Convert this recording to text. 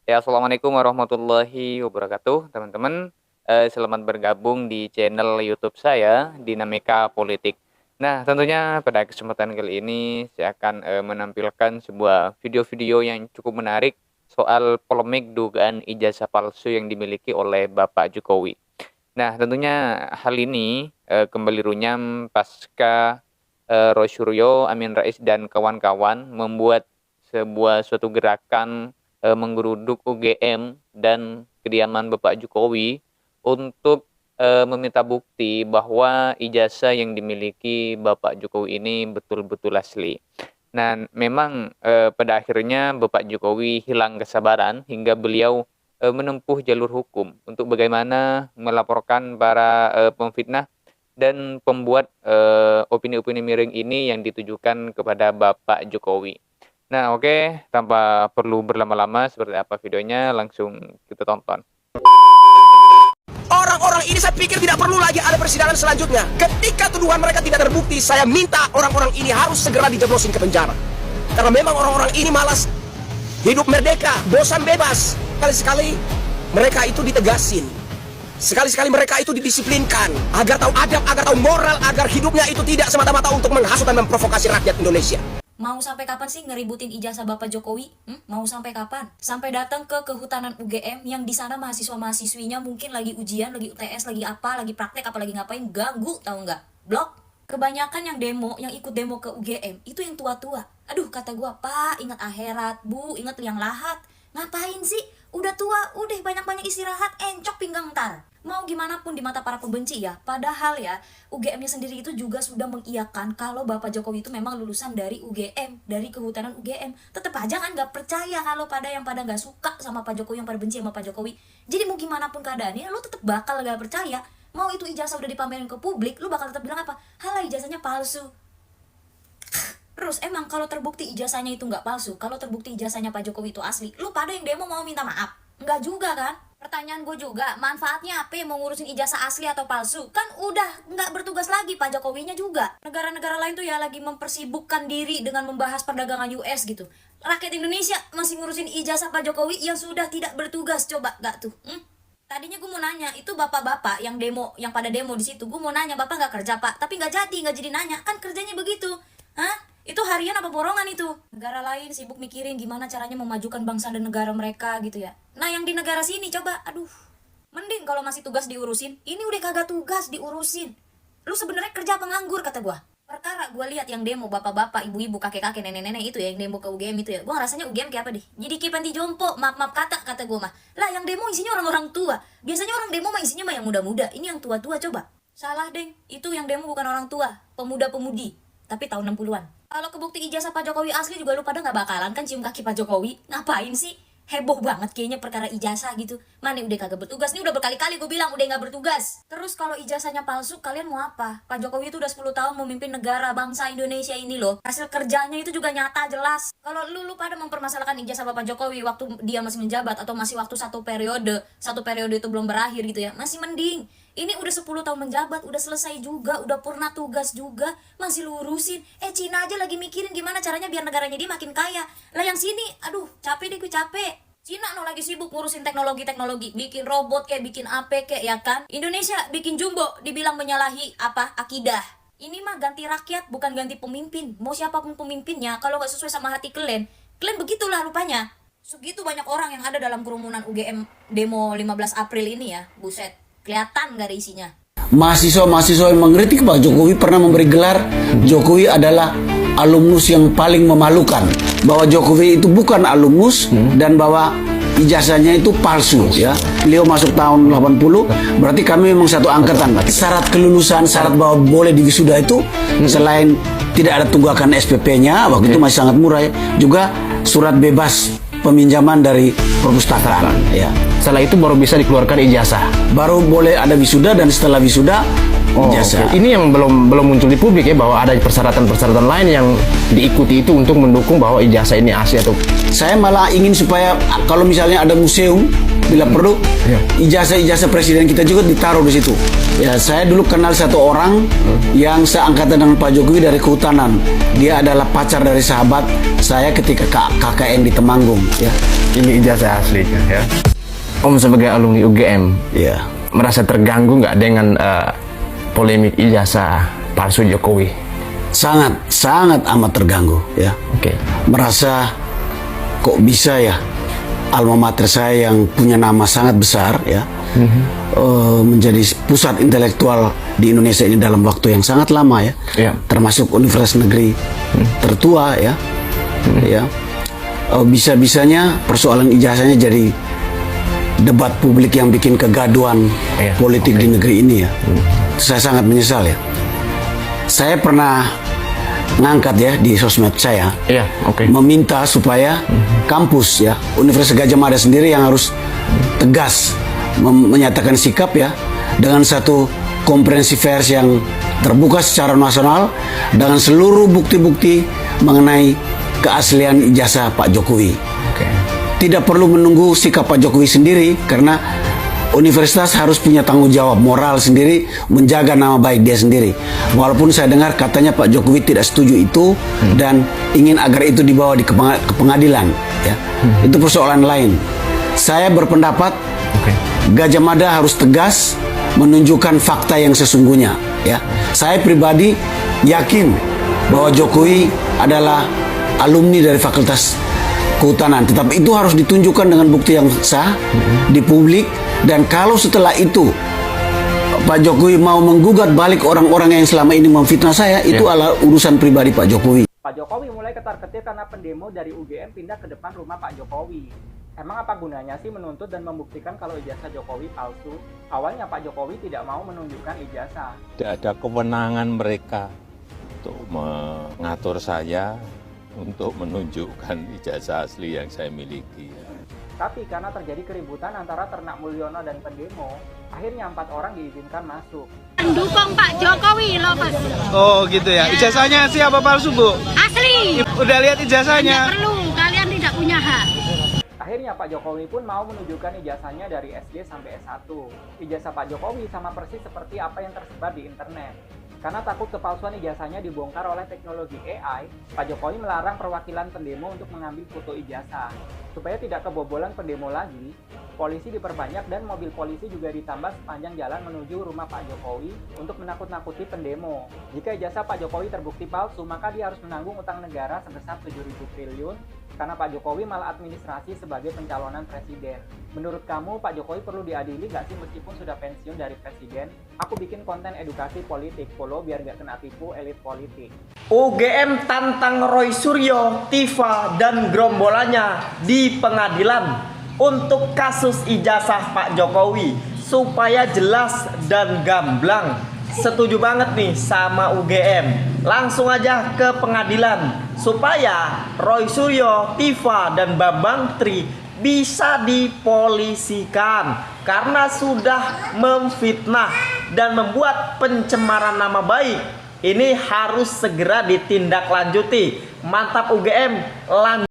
Ya, assalamualaikum warahmatullahi wabarakatuh, teman-teman. Selamat bergabung di channel YouTube saya, Dinamika Politik. Nah, tentunya pada kesempatan kali ini saya akan menampilkan sebuah video-video yang cukup menarik soal polemik dugaan ijazah palsu yang dimiliki oleh Bapak Jokowi. Nah, tentunya hal ini kembali runyam pasca Roy Suryo, Amin Rais, dan kawan-kawan membuat suatu gerakan menggeruduk UGM dan kediaman Bapak Jokowi untuk meminta bukti bahwa ijazah yang dimiliki Bapak Jokowi ini betul-betul asli. Nah, memang pada akhirnya Bapak Jokowi hilang kesabaran hingga beliau menempuh jalur hukum untuk bagaimana melaporkan para pemfitnah dan pembuat opini-opini miring ini yang ditujukan kepada Bapak Jokowi. Nah, oke, tanpa perlu berlama-lama seperti apa videonya, langsung kita tonton. Orang-orang ini saya pikir tidak perlu lagi ada persidangan selanjutnya. Ketika tuduhan mereka tidak terbukti, saya minta orang-orang ini harus segera dijeblosin ke penjara. Karena memang orang-orang ini malas hidup merdeka, bosan bebas. Sekali-sekali mereka itu ditegasin. Sekali-sekali mereka itu didisiplinkan agar tahu adab, agar tahu moral, agar hidupnya itu tidak semata-mata untuk menghasut dan memprovokasi rakyat Indonesia. Mau sampai kapan sih ngeributin ijazah Bapak Jokowi? Mau sampai kapan? Sampai datang ke kehutanan UGM yang di sana mahasiswa-mahasiswinya mungkin lagi ujian, lagi UTS, lagi apa, lagi praktek, apa lagi ngapain, ganggu, tahu nggak? Blok. Kebanyakan yang ikut demo ke UGM itu yang tua-tua. Aduh, kata gua, Pak, ingat akhirat, Bu, ingat liang lahat. Ngapain sih? Udah tua, udah banyak-banyak istirahat, encok pinggang ntar. Mau gimana pun di mata para pembenci ya, padahal ya UGM-nya sendiri itu juga sudah mengiyakan kalau Bapak Jokowi itu memang lulusan dari UGM, dari kehutanan UGM. Tetep aja kan gak percaya kalau pada gak suka sama Pak Jokowi, yang pada benci sama Pak Jokowi. Jadi mau gimana pun keadaannya, lo tetep bakal gak percaya. Mau itu ijazah udah dipamerin ke publik, lo bakal tetap bilang apa? Halah, ijazahnya palsu. Terus emang kalau terbukti ijazahnya itu nggak palsu, kalau terbukti ijazahnya Pak Jokowi itu asli, lu pada yang demo mau minta maaf? Nggak juga kan? Pertanyaan gue juga, manfaatnya apa mau ngurusin ijazah asli atau palsu? Kan udah nggak bertugas lagi Pak Jokowinya juga. Negara-negara lain tuh ya lagi mempersibukkan diri dengan membahas perdagangan US gitu. Rakyat Indonesia masih ngurusin ijazah Pak Jokowi yang sudah tidak bertugas, coba nggak tuh? Tadinya gue mau nanya, itu bapak-bapak yang demo, yang pada demo di situ, gue mau nanya, bapak nggak kerja Pak? Tapi nggak jadi nanya, kan kerjanya begitu. Hah? Itu harian apa borongan itu? Negara lain sibuk mikirin gimana caranya memajukan bangsa dan negara mereka gitu ya. Nah yang di negara sini coba, aduh, mending kalau masih tugas diurusin. Ini udah kagak tugas diurusin. Lu sebenarnya kerja apa nganggur, kata gua. Perkara gua lihat yang demo bapak-bapak, ibu-ibu, kakek-kakek, nenek-nenek itu ya, yang demo ke UGM itu ya. Gua ngerasanya UGM kayak apa deh? Jadi kayak panti jompo, maaf-maaf kata gua mah. Lah yang demo isinya orang-orang tua. Biasanya orang demo mah isinya mah yang muda-muda. Ini yang tua-tua coba. Salah deng, itu yang demo bukan orang tua, pemuda-pemudi. Tapi tahun 60-an. Kalau kebukti ijazah Pak Jokowi asli juga lu pada gak bakalan kan cium kaki Pak Jokowi. Ngapain sih? Heboh banget kayaknya perkara ijazah gitu. Mana udah kagak bertugas. Nih udah berkali-kali gue bilang udah gak bertugas. Terus kalau ijazahnya palsu, kalian mau apa? Pak Jokowi itu udah 10 tahun memimpin negara bangsa Indonesia ini loh. Hasil kerjanya itu juga nyata jelas. Kalau lu pada mempermasalahkan ijazah Bapak Jokowi waktu dia masih menjabat atau masih waktu satu periode itu belum berakhir gitu ya, masih mending. Ini udah 10 tahun menjabat, udah selesai juga, udah purna tugas juga, masih lurusin. Cina aja lagi mikirin gimana caranya biar negaranya dia makin kaya. Lah yang sini, aduh, capek deh gue capek. Cina no lagi sibuk ngurusin teknologi, bikin robot kayak, bikin apa kayak ya kan. Indonesia bikin jumbo, dibilang menyalahi apa? Akidah. Ini mah ganti rakyat, bukan ganti pemimpin. Mau siapapun pemimpinnya, kalau gak sesuai sama hati kalian begitulah rupanya. Segitu banyak orang yang ada dalam kerumunan UGM demo 15 April ini ya, buset. Kelihatan gak ada isinya. Mahasiswa-mahasiswa yang mengkritik Pak Jokowi pernah memberi gelar Jokowi adalah alumnus yang paling memalukan. Bahwa Jokowi itu bukan alumnus dan bahwa ijazahnya itu palsu ya. Beliau masuk tahun 80, berarti kami memang satu angkatan. Syarat kelulusan, syarat bahwa boleh diwisuda itu selain tidak ada tunggakan SPP-nya, waktu itu masih sangat murah ya, juga surat bebas peminjaman dari perpustakaan ya. Setelah itu baru bisa dikeluarkan ijazah. Baru boleh ada wisuda, dan setelah wisuda ijazah. Oke. Ini yang belum muncul di publik ya, bahwa ada persyaratan-persyaratan lain yang diikuti itu untuk mendukung bahwa ijazah ini asli atau Saya malah ingin supaya kalau misalnya ada museum, bila perlu, Ya. ijazah-ijazah presiden kita juga ditaruh di situ. Ya, saya dulu kenal satu orang yang seangkatan dengan Pak Jokowi dari kehutanan. Dia adalah pacar dari sahabat saya ketika KKN di Temanggung. Ya, ini ijazah asli ya. Om sebagai alumni UGM ya. merasa terganggu nggak dengan polemik ijazah palsu Jokowi? Sangat amat terganggu. Ya, Oke. merasa kok bisa ya alma mater saya yang punya nama sangat besar ya menjadi pusat intelektual di Indonesia ini dalam waktu yang sangat lama ya, Iya. termasuk universitas negeri tertua ya, ya bisa-bisanya persoalan ijazahnya jadi debat publik yang bikin kegaduhan Iya, politik di negeri ini ya. Saya sangat menyesal ya. Saya pernah ngangkat ya di sosmed saya Iya, oke. meminta supaya kampus ya Universitas Gadjah Mada sendiri yang harus tegas menyatakan sikap ya dengan satu komprehensif pers yang terbuka secara nasional dengan seluruh bukti-bukti mengenai keaslian ijazah Pak Jokowi. Oke. Tidak perlu menunggu sikap Pak Jokowi sendiri karena universitas harus punya tanggung jawab moral sendiri menjaga nama baik dia sendiri. Walaupun saya dengar katanya Pak Jokowi tidak setuju itu dan ingin agar itu dibawa ke pengadilan ya. Itu persoalan lain. Saya berpendapat Oke. Gadjah Mada harus tegas menunjukkan fakta yang sesungguhnya ya. Saya pribadi yakin bahwa Jokowi adalah alumni dari Fakultas Kehutanan, tetapi itu harus ditunjukkan dengan bukti yang sah di publik. Dan kalau setelah itu Pak Jokowi mau menggugat balik orang-orang yang selama ini memfitnah saya, itu adalah urusan pribadi Pak Jokowi. Pak Jokowi mulai ketar-ketir karena pendemo dari UGM pindah ke depan rumah Pak Jokowi. Emang apa gunanya sih menuntut dan membuktikan kalau ijazah Jokowi palsu? Awalnya Pak Jokowi tidak mau menunjukkan ijazah. Tidak ada kewenangan mereka untuk mengatur saya untuk menunjukkan ijazah asli yang saya miliki. Tapi karena terjadi keributan antara Ternak Mulyono dan pendemo, akhirnya 4 orang diizinkan masuk. Mendukung Pak Jokowi loh Pak. Oh gitu ya. Ijazahnya siapa palsu Bu? Asli. Udah lihat Tidak ijazahnya? perlu, kalian tidak punya hak. Akhirnya Pak Jokowi pun mau menunjukkan ijazahnya dari SD sampai S1. Ijazah Pak Jokowi sama persis seperti apa yang tersebar di internet. Karena takut kepalsuan ijazahnya dibongkar oleh teknologi AI, Pak Jokowi melarang perwakilan pendemo untuk mengambil foto ijazah. Supaya tidak kebobolan pendemo lagi, polisi diperbanyak dan mobil polisi juga ditambah sepanjang jalan menuju rumah Pak Jokowi untuk menakut-nakuti pendemo. Jika ijazah Pak Jokowi terbukti palsu, maka dia harus menanggung utang negara sebesar 7.000 triliun karena Pak Jokowi maladministrasi sebagai pencalonan presiden. Menurut kamu, Pak Jokowi perlu diadili nggak sih meskipun sudah pensiun dari presiden? Aku bikin konten edukasi politik, follow biar nggak kena tipu elit politik. UGM tantang Roy Suryo, Tifa, dan gerombolannya di pengadilan untuk kasus ijazah Pak Jokowi supaya jelas dan gamblang. Setuju banget nih sama UGM. Langsung aja ke pengadilan supaya Roy Suryo, Tifa, dan Bambang Tri bisa dipolisikan karena sudah memfitnah dan membuat pencemaran nama baik. Ini harus segera ditindaklanjuti. Mantap UGM, lanjut.